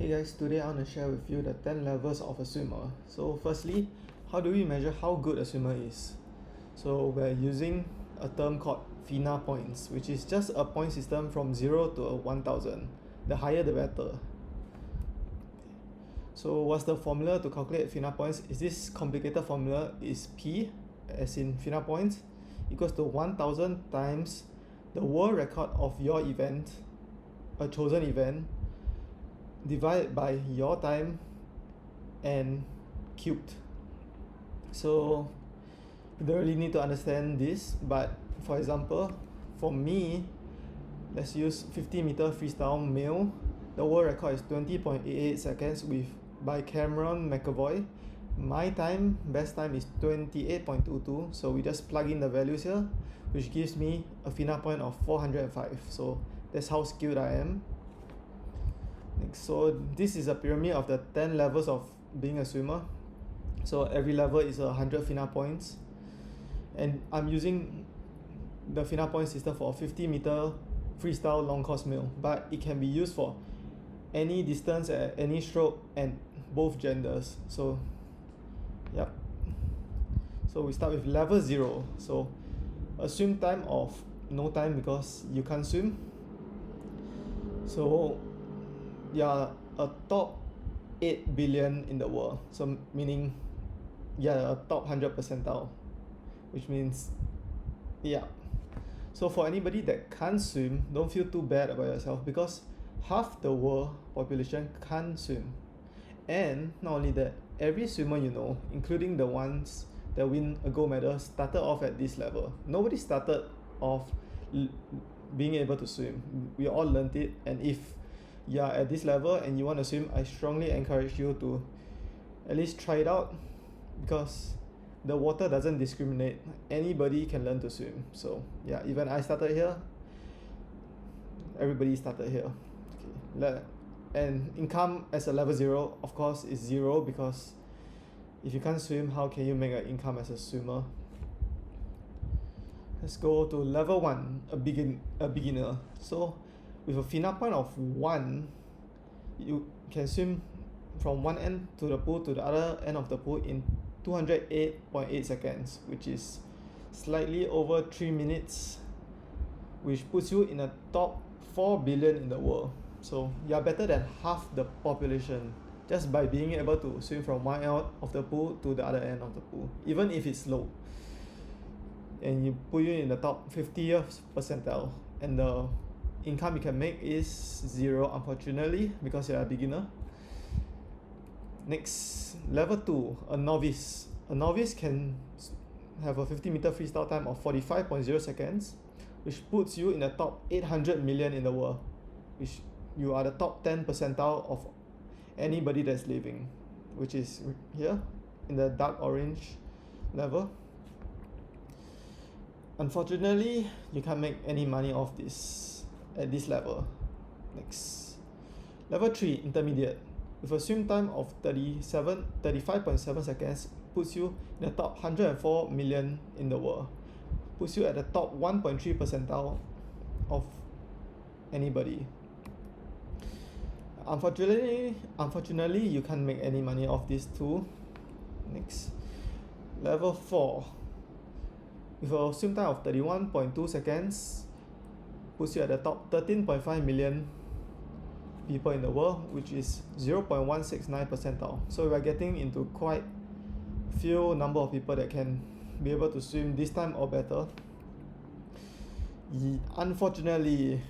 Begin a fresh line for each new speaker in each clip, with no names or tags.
Hey guys, today I want to share with you the 10 levels of a swimmer. So firstly, how do we measure how good a swimmer is? So we're using a term called FINA points, which is just a point system from 0 to 1000. The higher the better. So what's the formula to calculate FINA points? Is this complicated formula is P, as in FINA points, equals to 1000 times the world record of your event, a chosen event, divided by your time and cubed. So you don't really need to understand this, but for example, for me, let's use 50-meter freestyle male. The world record is 20.88 seconds by Cameron McAvoy. My time, best time is 28.22, so we just plug in the values here, which gives me a FINA point of 405. So that's how skilled I am. So this is a pyramid of the 10 levels of being a swimmer. So every level is 100 FINA points, and I'm using the FINA point system for a 50-meter freestyle long course male, but it can be used for any distance at any stroke and both genders. So yep, so we start with level 0. So a swim time of no time because you can't swim. So you're a top 8 billion in the world, so meaning a top 100 percentile, which means so for anybody that can't swim, don't feel too bad about yourself, because half the world population can't swim. And not only that, every swimmer you know, including the ones that win a gold medal, started off at this level. Nobody started off being able to swim. We all learned it, and if you're at this level and you want to swim, I strongly encourage you to at least try it out, because the water doesn't discriminate. Anybody can learn to swim. So yeah, even I started here, everybody started here. Okay. And income as a level 0, of course, is 0, because if you can't swim, how can you make an income as a swimmer? Let's go to level 1, a beginner. So with a FINA point of 1, you can swim from one end to the pool to the other end of the pool in 208.8 seconds, which is slightly over 3 minutes, which puts you in the top 4 billion in the world. So you are better than half the population just by being able to swim from one end of the pool to the other end of the pool, even if it's slow. And you put you in the top 50th percentile, and the income you can make is 0, unfortunately, because you're a beginner. Next, level 2, a novice. A novice can have a 50-meter freestyle time of 45.0 seconds, which puts you in the top 800 million in the world, which you are the top 10 percentile of anybody that's living, which is here in the dark orange level. Unfortunately, you can't make any money off this at this level. Next, level 3, intermediate, with a swim time of 35.7 seconds, puts you in the top 104 million in the world, puts you at the top 1.3 percentile of anybody. Unfortunately, you can't make any money off these two. Next, level 4, with a swim time of 31.2 seconds, puts you at the top 13.5 million people in the world, which is 0.169 percentile. So we are getting into quite few number of people that can be able to swim this time or better. Unfortunately,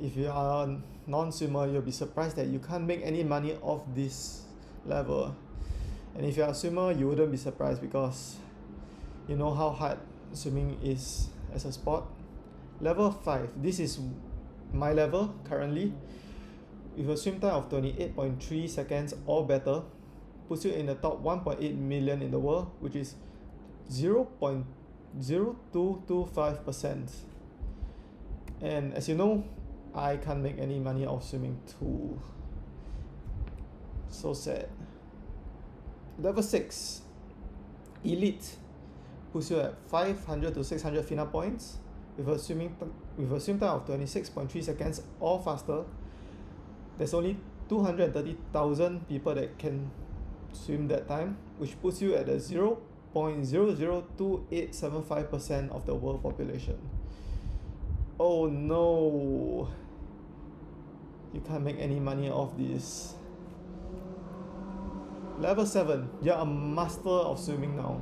if you are a non-swimmer, you'll be surprised that you can't make any money off this level. And if you're a swimmer, you wouldn't be surprised, because you know how hard swimming is as a sport. Level 5, this is my level currently, with a swim time of 28.3 seconds or better, puts you in the top 1.8 million in the world, which is 0.0225%. And as you know, I can't make any money off swimming too. So sad. Level 6, elite, puts you at 500 to 600 FINA points, with a swim time of 26.3 seconds or faster. There's only 230,000 people that can swim that time, which puts you at the 0.002875% of the world population. Oh no, you can't make any money off this. Level 7, you're a master of swimming now.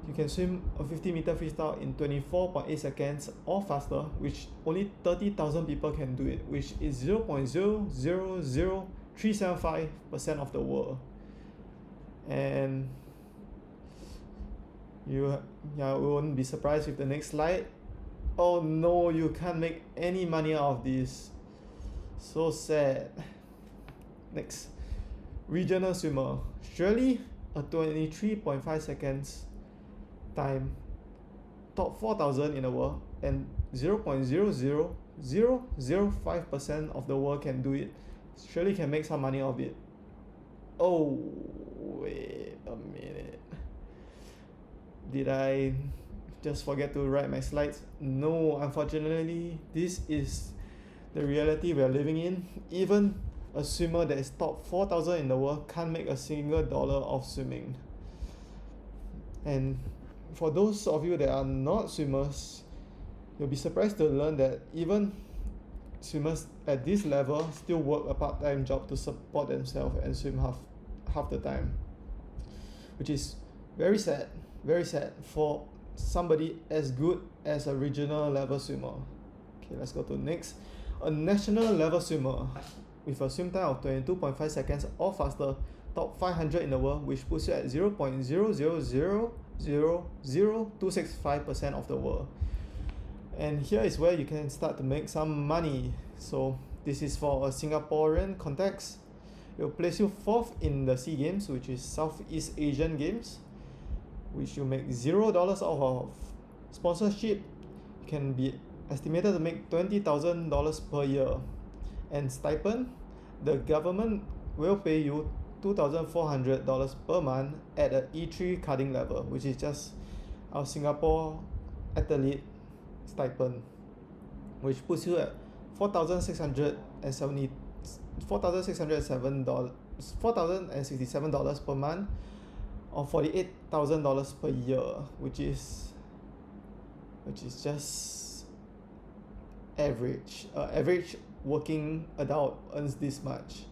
You can swim a 50-meter freestyle in 24.8 seconds or faster, which only 30,000 people can do it, which is 0.000375% of the world. And you won't be surprised with the next slide. Oh no, you can't make any money out of this. So sad. Next, regional swimmer. Surely a 23.5 seconds time, top 4,000 in the world, and 0.00005% of the world can do it. Surely can make some money of it. Oh, wait a minute. Did I just forget to write my slides? No, unfortunately, this is the reality we are living in. Even a swimmer that is top 4,000 in the world can't make a single dollar of swimming. And for those of you that are not swimmers, you'll be surprised to learn that even swimmers at this level still work a part-time job to support themselves and swim half the time, which is very sad for somebody as good as a regional level swimmer. Okay, let's go to next. A national level swimmer with a swim time of 22.5 seconds or faster, top 500 in the world, which puts you at 0.0000265% of the world. And here is where you can start to make some money. So this is for a Singaporean context. It will place you 4th in the SEA Games, which is Southeast Asian Games, which you make $0 out of. Sponsorship can be estimated to make $20,000 per year. And stipend, the government will pay you $2,400 per month at a E3 carding level, which is just our Singapore athlete stipend, which puts you at $4,667 per month, or $48,000 per year, which is just average. Average working adult earns this much,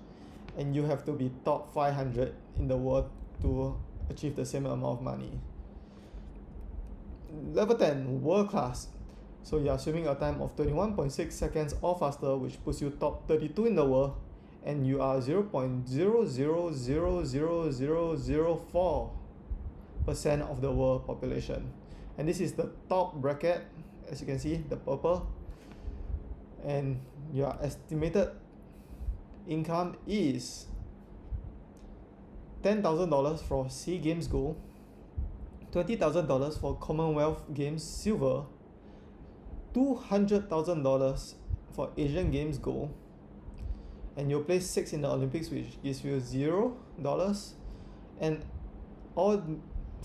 and you have to be top 500 in the world to achieve the same amount of money. Level 10, world class. So you are swimming a time of 21.6 seconds or faster, which puts you top 32 in the world, and you are 0.000004% of the world population. And this is the top bracket, as you can see, the purple. And your estimated income is $10,000 for SEA Games Gold, $20,000 for Commonwealth Games Silver, $200,000 for Asian Games Gold, and you'll place 6th in the Olympics, which gives you $0. And all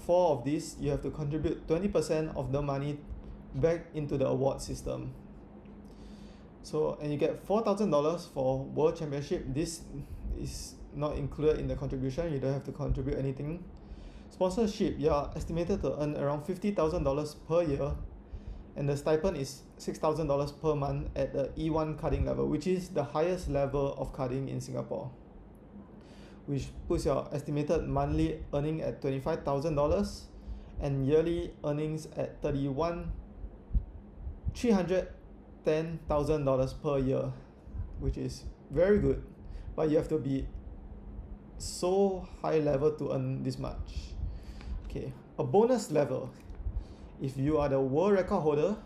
4 of these, you have to contribute 20% of the money back into the award system. So, and you get $4,000 for World Championship. This is not included in the contribution. You don't have to contribute anything. Sponsorship, you are estimated to earn around $50,000 per year, and the stipend is $6,000 per month at the E1 carding level, which is the highest level of carding in Singapore, which puts your estimated monthly earning at $25,000 and yearly earnings at $310,000 per year, which is very good, but you have to be so high level to earn this much. Okay, a bonus level. If you are the world record holder,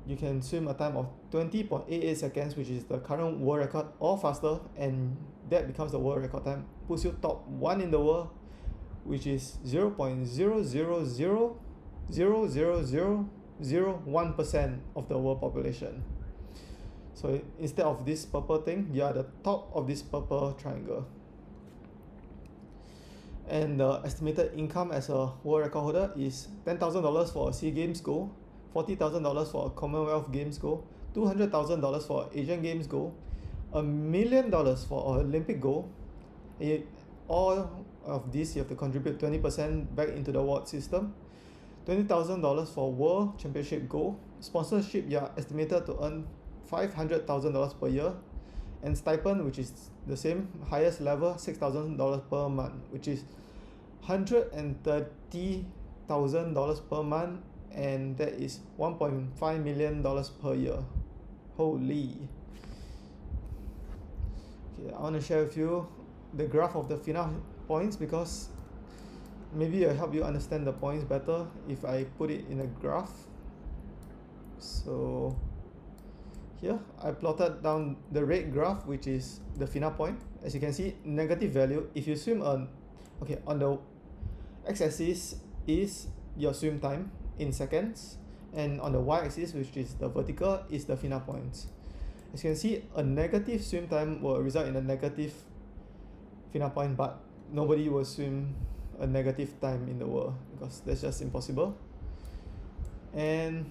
you can swim a time of 20.88 seconds, which is the current world record, or faster, and that becomes the world record time, puts you top 1 in the world, which is 0.0000001% of the world population. So instead of this purple thing, you are the top of this purple triangle. And the estimated income as a world record holder is $10,000 for a SEA Games Gold, $40,000 for a Commonwealth Games Gold, $200,000 for Asian Games gold, $1,000,000 for Olympic gold. All of this you have to contribute 20% back into the award system. $20,000 for World Championship gold. Sponsorship, you are estimated to earn $500,000 per year, and stipend, which is the same highest level, $6,000 per month, which is $130,000 per month, and that is $1.5 million per year. Holy. Okay, I want to share with you the graph of the FINA points, because maybe it'll help you understand the points better if I put it in a graph. So here I plotted down the red graph, which is the FINA point. As you can see, negative value. If you swim on the x-axis is your swim time in seconds, and on the y-axis, which is the vertical, is the FINA points. As you can see, a negative swim time will result in a negative FINA point, but nobody will swim a negative time in the world, because that's just impossible. And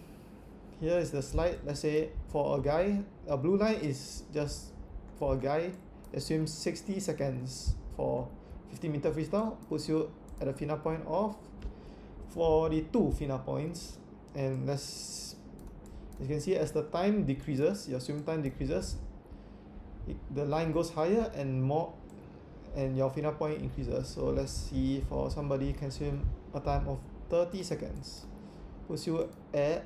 here is the slide. Let's say for a guy, a blue line is just for a guy that swims 60 seconds for 50-meter freestyle, puts you at a FINA point of 42 FINA points. And as you can see, as the time decreases, your swim time decreases, the line goes higher and more, and your FINA point increases. So let's see, for somebody can swim a time of 30 seconds, puts you at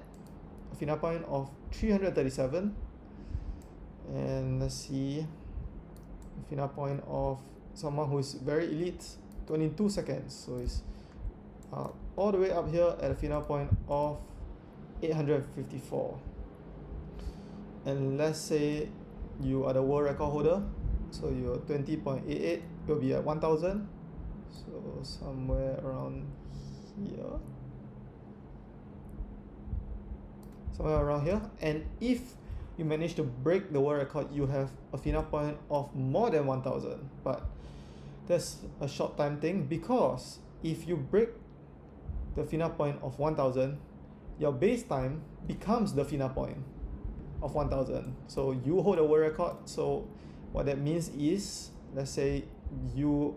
a FINA point of 337. And let's see, a FINA point of someone who is very elite, 22 seconds. So it's all the way up here at a FINA point of 854. And let's say you are the world record holder, so you're 20.88, you'll be at 1000, so somewhere around here, and if you manage to break the world record, you have a FINA point of more than 1000. But that's a short time thing, because if you break the FINA point of 1000, your base time becomes the FINA point of 1000. So you hold a world record. So what that means is, let's say you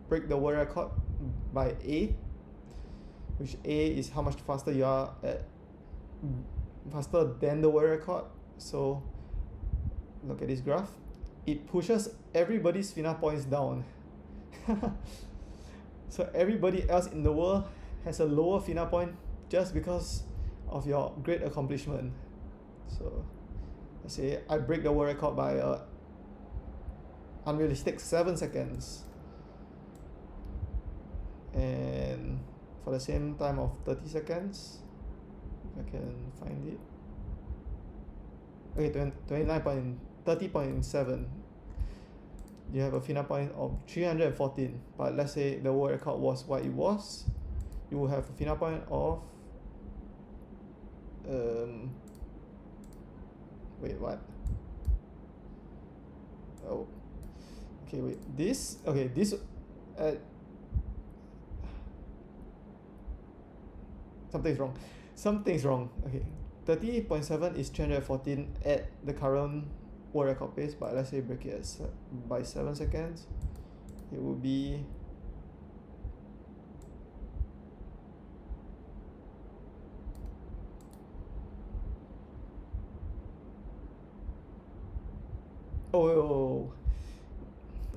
break the world record by A, which A is how much faster you are faster than the world record. So look at this graph. It pushes everybody's FINA points down. So everybody else in the world has a lower FINA point just because of your great accomplishment. So let's say I break the world record by unrealistic 7 seconds, and for the same time of 30 seconds, if I can find it, okay, 30.7, you have a FINA point of 314. But let's say the world record was what it was, you will have a FINA point of wait, what? Oh, okay, wait, this something's wrong. Okay, 30.7 is 314 at the current world record pace, but let's say break it by 7 seconds, it will be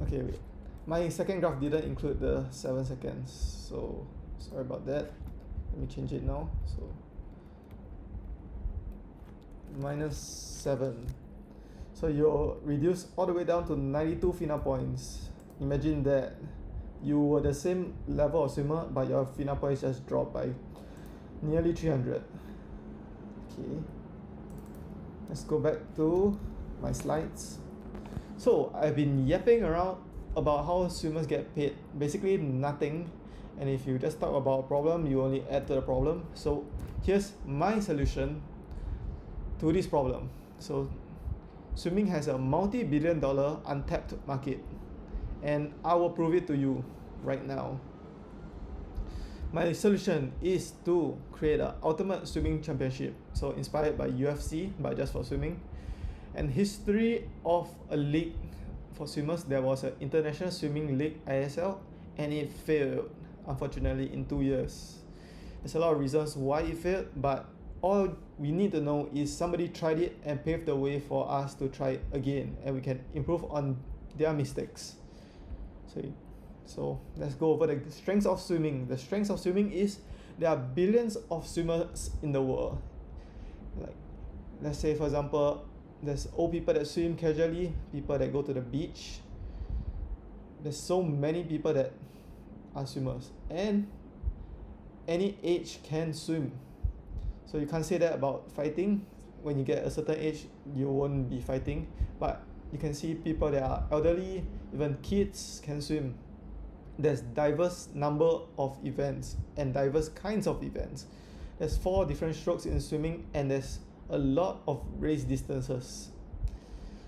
okay, wait, my second graph didn't include the 7 seconds, so sorry about that. Let me change it now. So -7, so you reduce all the way down to 92 FINA points. Imagine that you were the same level of swimmer, but your FINA points just dropped by nearly 300. Okay, let's go back to my slides. So I've been yapping around about how swimmers get paid basically nothing, and if you just talk about a problem, you only add to the problem. So here's my solution to this problem. So swimming has a multi-billion-dollar untapped market, and I will prove it to you right now. My solution is to create an ultimate swimming championship, so inspired by UFC but just for swimming. And history of a league for swimmers, there was an International Swimming League, ISL, and it failed, unfortunately, in 2 years. There's a lot of reasons why it failed, but all we need to know is somebody tried it and paved the way for us to try it again, and we can improve on their mistakes. So let's go over the strengths of swimming. The strengths of swimming is there are billions of swimmers in the world. Like, let's say for example, there's old people that swim casually, people that go to the beach. There's so many people that are swimmers, and any age can swim. So you can't say that about fighting. When you get a certain age, you won't be fighting, but you can see people that are elderly, even kids can swim. There's diverse number of events and diverse kinds of events. There's 4 different strokes in swimming, and there's a lot of race distances.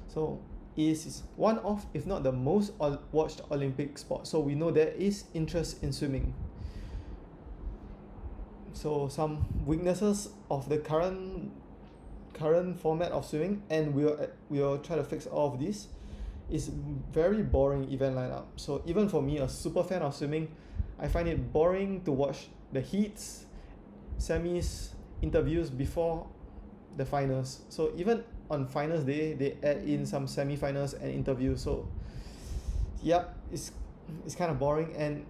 So it is one of, if not the most watched Olympic sport. So we know there is interest in swimming. So some weaknesses of the current format of swimming, and we'll try to fix all of this, is very boring event lineup. So even for me, a super fan of swimming, I find it boring to watch the heats, semis, interviews before the finals. So even on finals day, they add in some semi-finals and interviews. So yep, it's kind of boring, and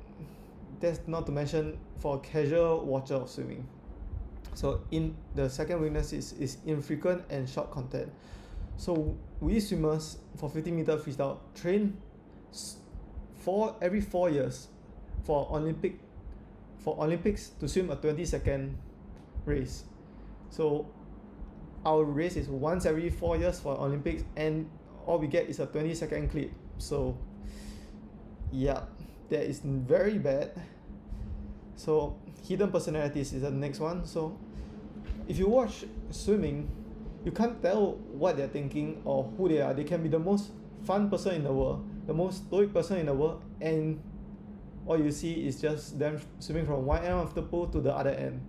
that's not to mention for a casual watcher of swimming. So in the second weakness is infrequent and short content. So we swimmers for 50-meter freestyle train every 4 years for Olympics to swim a 20-second race. So our race is once every 4 years for Olympics, and all we get is a 20-second clip. So yeah, that is very bad. So hidden personalities is the next one. So if you watch swimming, you can't tell what they're thinking or who they are. They can be the most fun person in the world, the most stoic person in the world, and all you see is just them swimming from one end of the pool to the other end.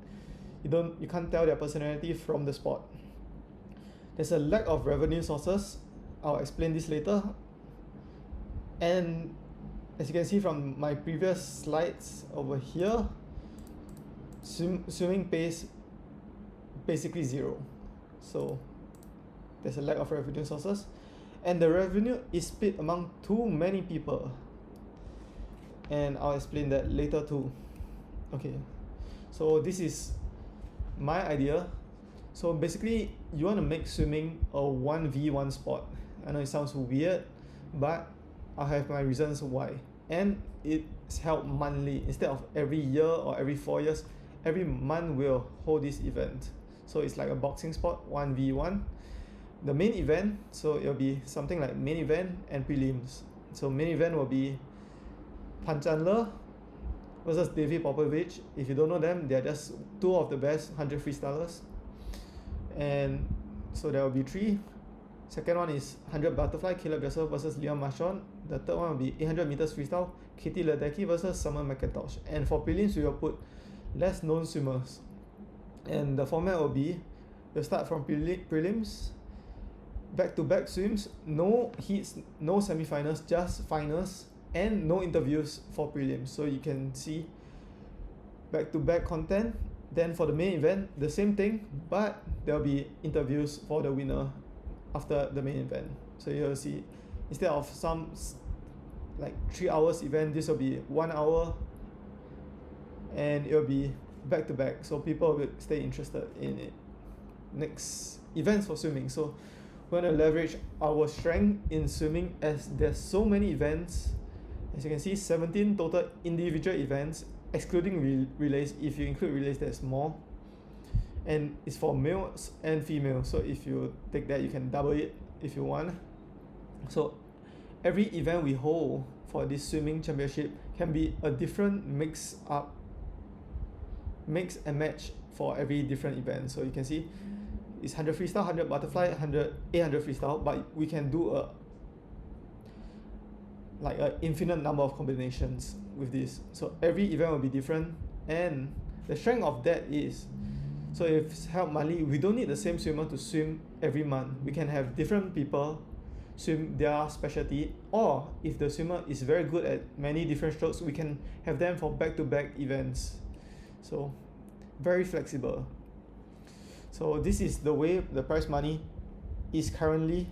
You can't tell their personality from the sport. There's a lack of revenue sources. I'll explain this later. And as you can see from my previous slides over here, swimming pays basically zero. So there's a lack of revenue sources, and the revenue is split among too many people, and I'll explain that later too. Okay, so this is my idea. So basically, you want to make swimming a 1v1 sport. I know it sounds weird, but I have my reasons why. And it's held monthly instead of every year or every 4 years. Every month we'll hold this event. So it's like a boxing sport, 1v1. The main event, so it'll be something like main event and prelims. So main event will be Pan Chandler versus David Popovich. If you don't know them, they're just 2 of the best 100 freestylers. And so there will be 3. Second one is 100 butterfly, Caleb Dressel versus Leon Marchand. The third one will be 800 meters freestyle, Katie Ledecky versus Summer McIntosh. And for prelims, we will put less known swimmers. And the format will be, we'll start from prelims, back-to-back swims, no heats, no semi-finals, just finals, and no interviews for prelims. So you can see back-to-back content. Then for the main event, the same thing, but there'll be interviews for the winner after the main event. So you'll see, instead of some like 3 hours event, this will be 1 hour, and it'll be back to back, so people will stay interested in it. Next, events for swimming. So we're going to leverage our strength in swimming, as there's so many events. As you can see, 17 total individual events, excluding relays. If you include relays, there's more, and it's for males and females. So if you take that, you can double it if you want. So every event we hold for this swimming championship can be a different mix and match for every different event. So you can see it's 100 freestyle, 100 butterfly, 800 freestyle, but we can do a infinite number of combinations with this. So every event will be different, And the strength of that is, so if it's held monthly, we don't need the same swimmer to swim every month. We can have different people swim their specialty, or if the swimmer is very good at many different strokes, we can have them for back-to-back events. So very flexible. So this is the way the prize money is currently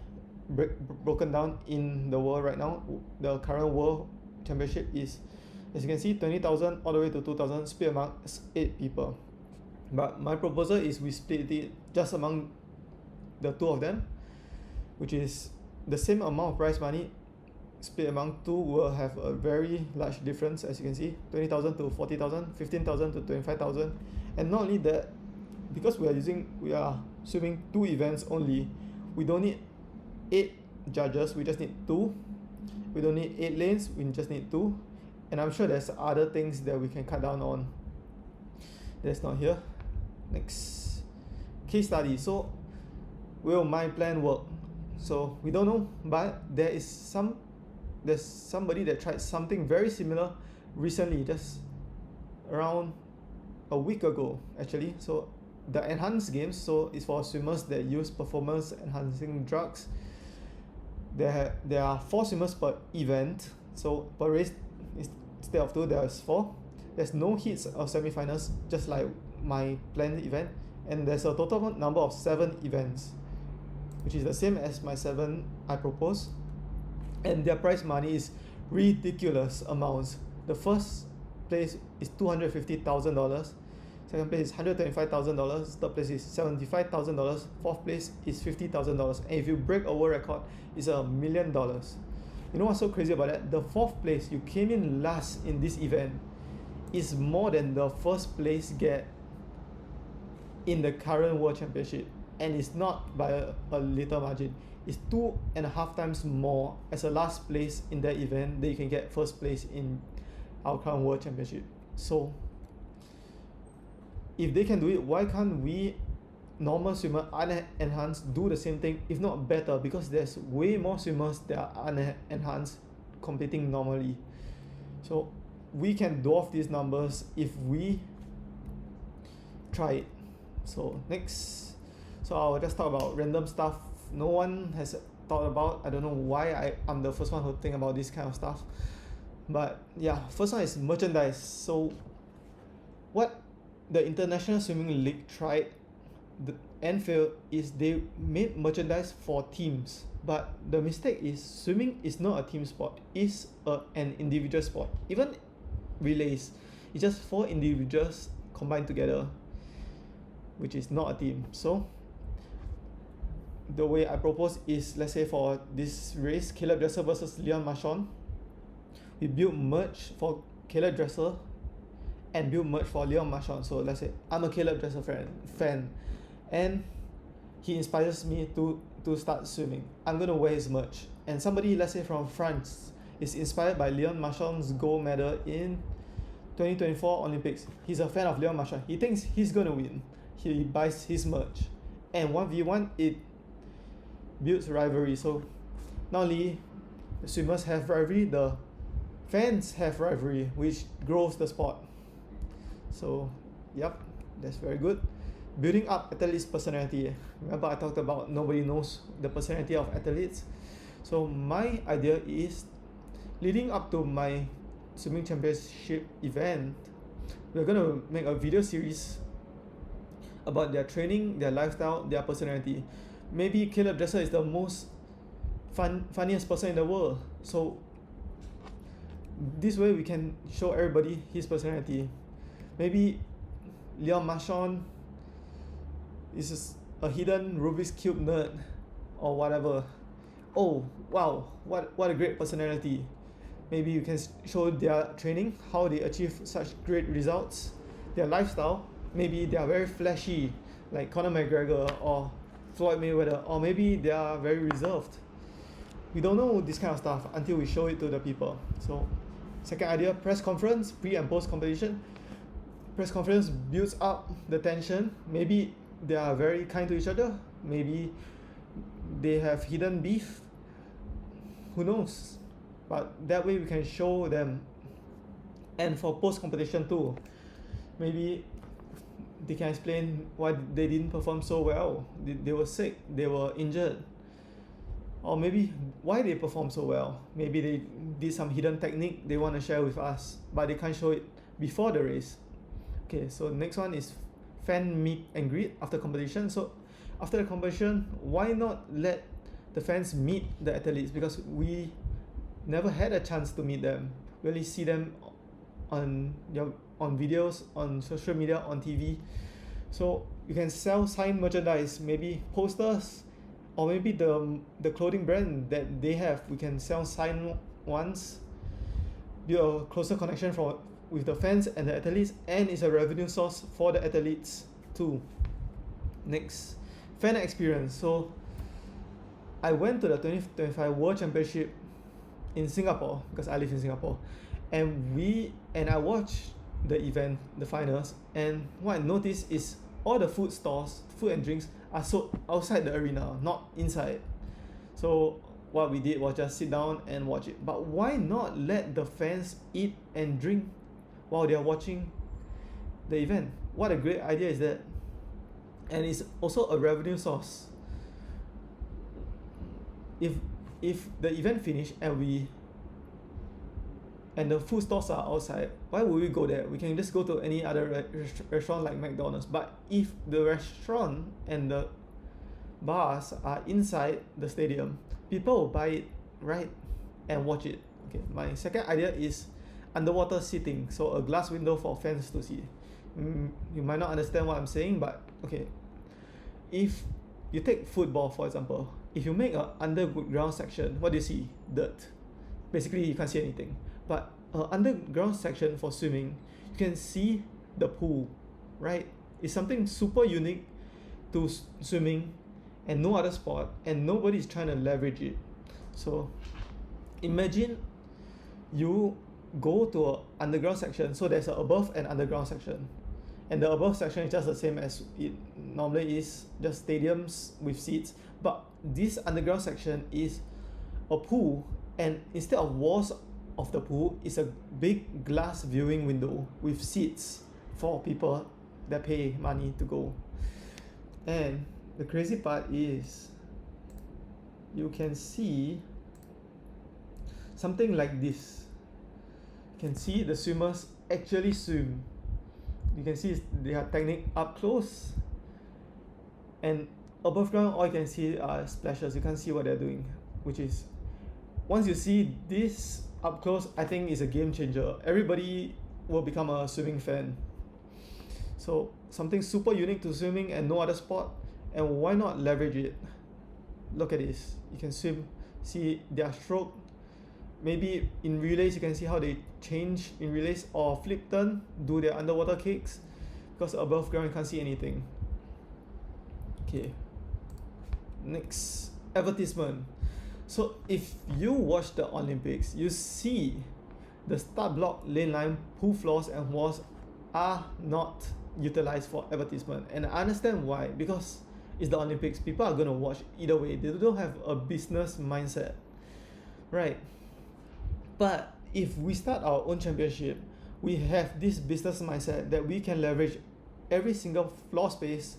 broken down in the world right now. The current world championship is, as you can see, 20,000 all the way to 2,000, split among 8 people. But my proposal is we split it just among the two of them, which is the same amount of prize money split among two will have a very large difference. As you can see, 20,000 to 40,000, 15,000 to 25,000. And not only that, because we are swimming 2 events only, we don't need 8 judges, we just need 2. We don't need 8 lanes, we just need 2. And I'm sure there's other things that we can cut down on. That's not here. Next, case study. So will my plan work? So we don't know, but there's somebody that tried something very similar recently, just around a week ago actually. So the enhanced games, so it's for swimmers that use performance enhancing drugs. There are 4 swimmers per event, so per race instead of 2 there's 4. There's no heats or semi-finals, just like my planned event, and there's a total number of 7 events, which is the same as my 7 I propose. And their prize money is ridiculous amounts. The first place is $250,000, second place is $125,000, third place is $75,000, fourth place is $50,000, and if you break a world record, it's $1 million. You know what's so crazy about that? The fourth place, you came in last in this event, is more than the first place get in the current world championship, and it's not by a little margin. It's 2.5 times more as a last place in that event that you can get first place in our current world championship. So if they can do it, why can't we normal swimmer unenhanced do the same thing, if not better? Because there's way more swimmers that are unenhanced competing normally. So we can dwarf these numbers if we try it. So next, so I'll just talk about random stuff no one has thought about. I don't know why I'm the first one who think about this kind of stuff. But yeah, first one is merchandise. So what the International Swimming League tried and failed is they made merchandise for teams. But the mistake is swimming is not a team sport, it's an individual sport. Even relays, it's just 4 individuals combined together, which is not a team. So the way I propose is, let's say for this race, Caleb Dressel versus Leon Marchand, we build merch for Caleb Dressel and build merch for Leon Marchand. So let's say I'm a Caleb Dressel fan and he inspires me to start swimming. I'm gonna wear his merch. And somebody, let's say from France, is inspired by Leon Marchand's gold medal in 2024 Olympics. He's a fan of Leon Marchand. He thinks he's gonna win. He buys his merch. And 1v1, it builds rivalry. So not only the swimmers have rivalry, the fans have rivalry, which grows the sport. So yep, that's very good. Building up athletes' personality. Remember I talked about nobody knows the personality of athletes. So my idea is, leading up to my swimming championship event, we're gonna make a video series about their training, their lifestyle, their personality. Maybe Caleb Dressel is the most funniest person in the world. So this way we can show everybody his personality. Maybe Leon Marchand is just a hidden Rubik's Cube nerd or whatever. Oh wow, what a great personality. Maybe you can show their training, how they achieve such great results, their lifestyle. Maybe they are very flashy like Conor McGregor or Floyd Mayweather, or maybe they are very reserved. We don't know this kind of stuff until we show it to the people. So second idea, press conference, pre and post competition. Press conference builds up the tension. Maybe they are very kind to each other, maybe they have hidden beef, who knows, but that way we can show them. And for post competition too, Maybe they can explain why they didn't perform so well. They were sick, they were injured, or maybe why they perform so well. Maybe they did some hidden technique they want to share with us, but they can't show it before the race. Okay, so next one is fan meet and greet after competition. So after the competition, why not let the fans meet the athletes? Because we never had a chance to meet them. We only see them on on videos, on social media, on TV. So you can sell signed merchandise, maybe posters, or maybe the clothing brand that they have. We can sell signed ones, build a closer connection with the fans and the athletes, and it's a revenue source for the athletes too. Next, fan experience. So I went to the 2025 World Championship in Singapore because I live in Singapore, and I watched the event, the finals, and what I noticed is all the food stores, food and drinks are sold outside the arena, not inside. So what we did was just sit down and watch it. But why not let the fans eat and drink while they are watching the event? What a great idea is that. And it's also a revenue source. If the event finished and the food stores are outside, why would we go there? We can just go to any other restaurant like McDonald's. But if the restaurant and the bars are inside the stadium, people will buy it, right, and watch it. Okay, my second idea is underwater seating, so a glass window for fans to see. You might not understand what I'm saying, but okay. If you take football, for example, if you make an underground section, what do you see? Dirt. Basically, you can't see anything. But an underground section for swimming, you can see the pool, right? It's something super unique to swimming and no other sport, and nobody is trying to leverage it. So imagine you go to an underground section. So there's an above and underground section, and the above section is just the same as it normally is, just stadiums with seats. But this underground section is a pool, and instead of walls of the pool, is a big glass viewing window with seats for people that pay money to go. And the crazy part is you can see something like this. You can see the swimmers actually swim. You can see their technique up close, and above ground all you can see are splashes. You can't see what they're doing, which is, once you see this up close, I think it's a game changer. Everybody will become a swimming fan. So something super unique to swimming and no other sport, and why not leverage it? Look at this. You can swim, see their stroke. Maybe in relays you can see how they change in relays, or flip turn, do their underwater kicks, because above ground you can't see anything. Okay, next, advertisement. So if you watch the Olympics, you see the start block, lane line, pool floors and walls are not utilized for advertisement, and I understand why. Because it's the Olympics, people are going to watch either way. They don't have a business mindset, right? But if we start our own championship, we have this business mindset that we can leverage every single floor space,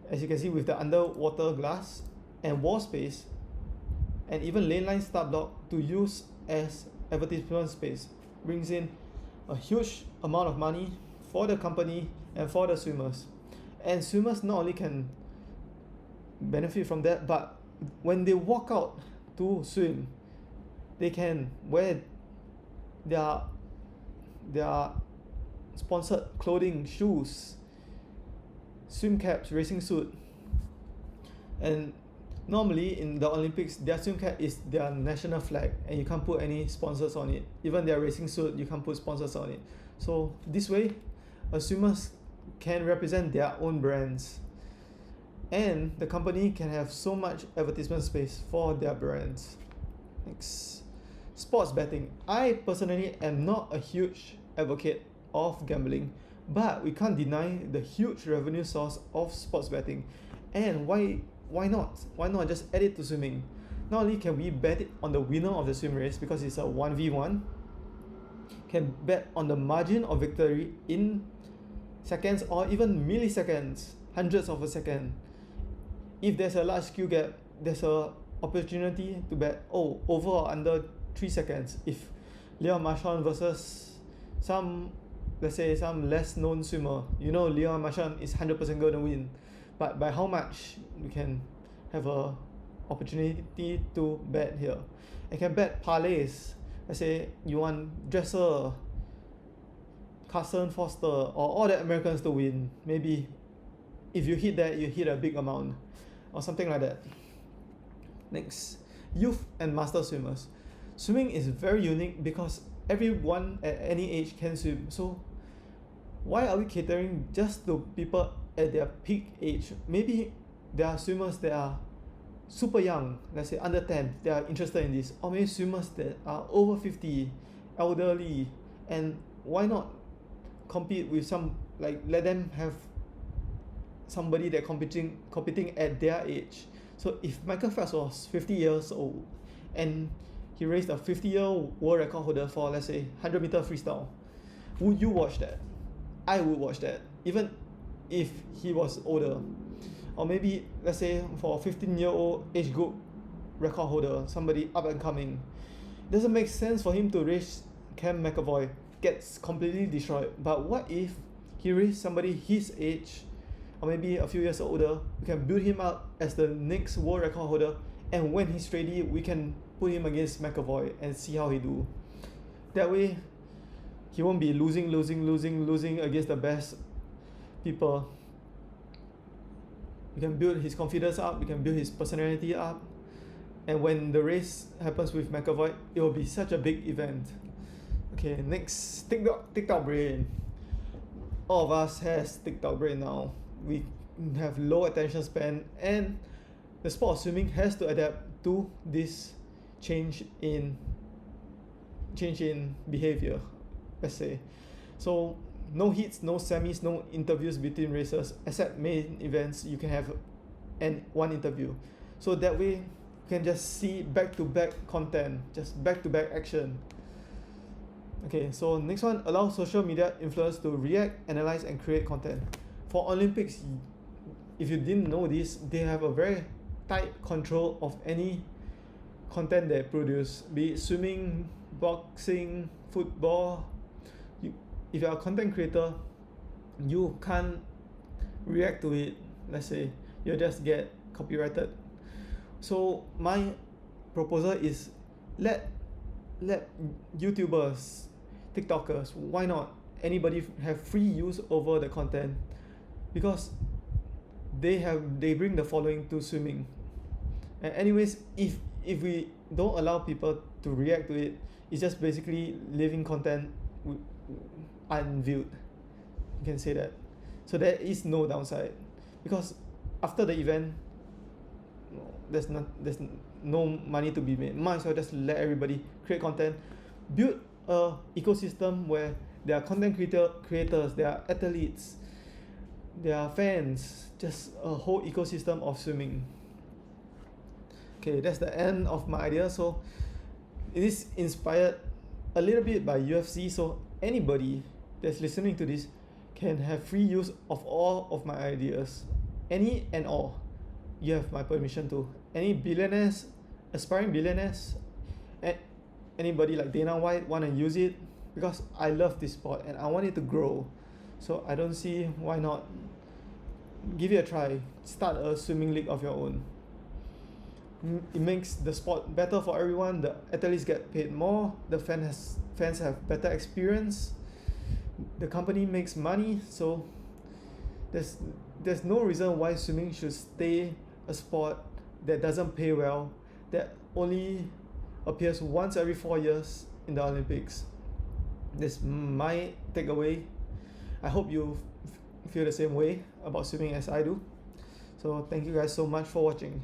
as you can see with the underwater glass and wall space, and even lane line start block, to use as advertisement space. Brings in a huge amount of money for the company and for the swimmers. And swimmers not only can benefit from that, but when they walk out to swim, they can wear their sponsored clothing, shoes, swim caps, racing suit. And normally in the Olympics, their swim cap is their national flag, and you can't put any sponsors on it. Even their racing suit, you can't put sponsors on it. So this way, swimmers can represent their own brands, and the company can have so much advertisement space for their brands. Next, sports betting. I personally am not a huge advocate of gambling, but we can't deny the huge revenue source of sports betting. And why not? Why not just add it to swimming? Not only can we bet it on the winner of the swim race because it's a 1v1, can bet on the margin of victory in seconds or even milliseconds, hundreds of a second. If there's a large skill gap, there's a opportunity to bet over or under 3 seconds. If Leon Marchand versus some, let's say, some less known swimmer, Leon Marchand is 100% going to win, but by how much we can have a opportunity to bet here. I can bet parlays. Let's say you want Dresser, Carson Foster, or all the Americans to win. Maybe if you hit that, you hit a big amount or something like that. Next, youth and master swimmers. Swimming is very unique because everyone at any age can swim. So why are we catering just to people at their peak age? Maybe there are swimmers that are super young, let's say under 10, they are interested in this, or maybe swimmers that are over 50, elderly, and why not compete with some, like, let them have somebody that competing at their age. So if Michael Phelps was 50 years old and he raised a 50-year world record holder for, let's say, 100-meter freestyle, would you watch that? I would watch that, even if he was older. Or maybe, let's say, for a 15-year-old age group record holder, somebody up and coming, it doesn't make sense for him to race Cam McAvoy, gets completely destroyed. But what if he raised somebody his age, or maybe a few years older? We can build him up as the next world record holder, and when he's ready, we can put him against McAvoy and see how he do. That way, he won't be losing against the best people. We can build his confidence up, we can build his personality up, and when the race happens with McAvoy, it will be such a big event. Okay, next, TikTok brain. All of us has TikTok brain now. We have low attention span, and the sport of swimming has to adapt to this change in behavior, let's say. So no hits, no semis, no interviews between races, except main events. You can have one interview, so that way you can just see back-to-back content, just back-to-back action. Okay, so next one, allow social media influencers to react, analyze, and create content. For Olympics, if you didn't know this, they have a very tight control of any content they produce, be it swimming, boxing, football. If you're a content creator, you can't react to it. Let's say you'll just get copyrighted. So my proposal is let YouTubers, TikTokers, why not anybody have free use over the content, because they bring the following to swimming. And anyways, if we don't allow people to react to it, it's just basically leaving content unviewed. You can say that. So there is no downside, because after the event, there's no money to be made. Might as well just let everybody create content, build a ecosystem where there are content creators, there are athletes, there are fans, just a whole ecosystem of swimming. Okay, that's the end of my idea. So it is inspired a little bit by UFC, so anybody that's listening to this can have free use of all of my ideas, any and all. You have my permission to. Any billionaires, aspiring billionaires, anybody like Dana White want to use it, because I love this sport and I want it to grow. So I don't see why not. Give it a try. Start a swimming league of your own. It makes the sport better for everyone. The athletes get paid more. The fans have better experience. The company makes money. So there's no reason why swimming should stay a sport that doesn't pay well, that only appears once every 4 years in the Olympics. That's my takeaway. I hope you feel the same way about swimming as I do. So thank you guys so much for watching.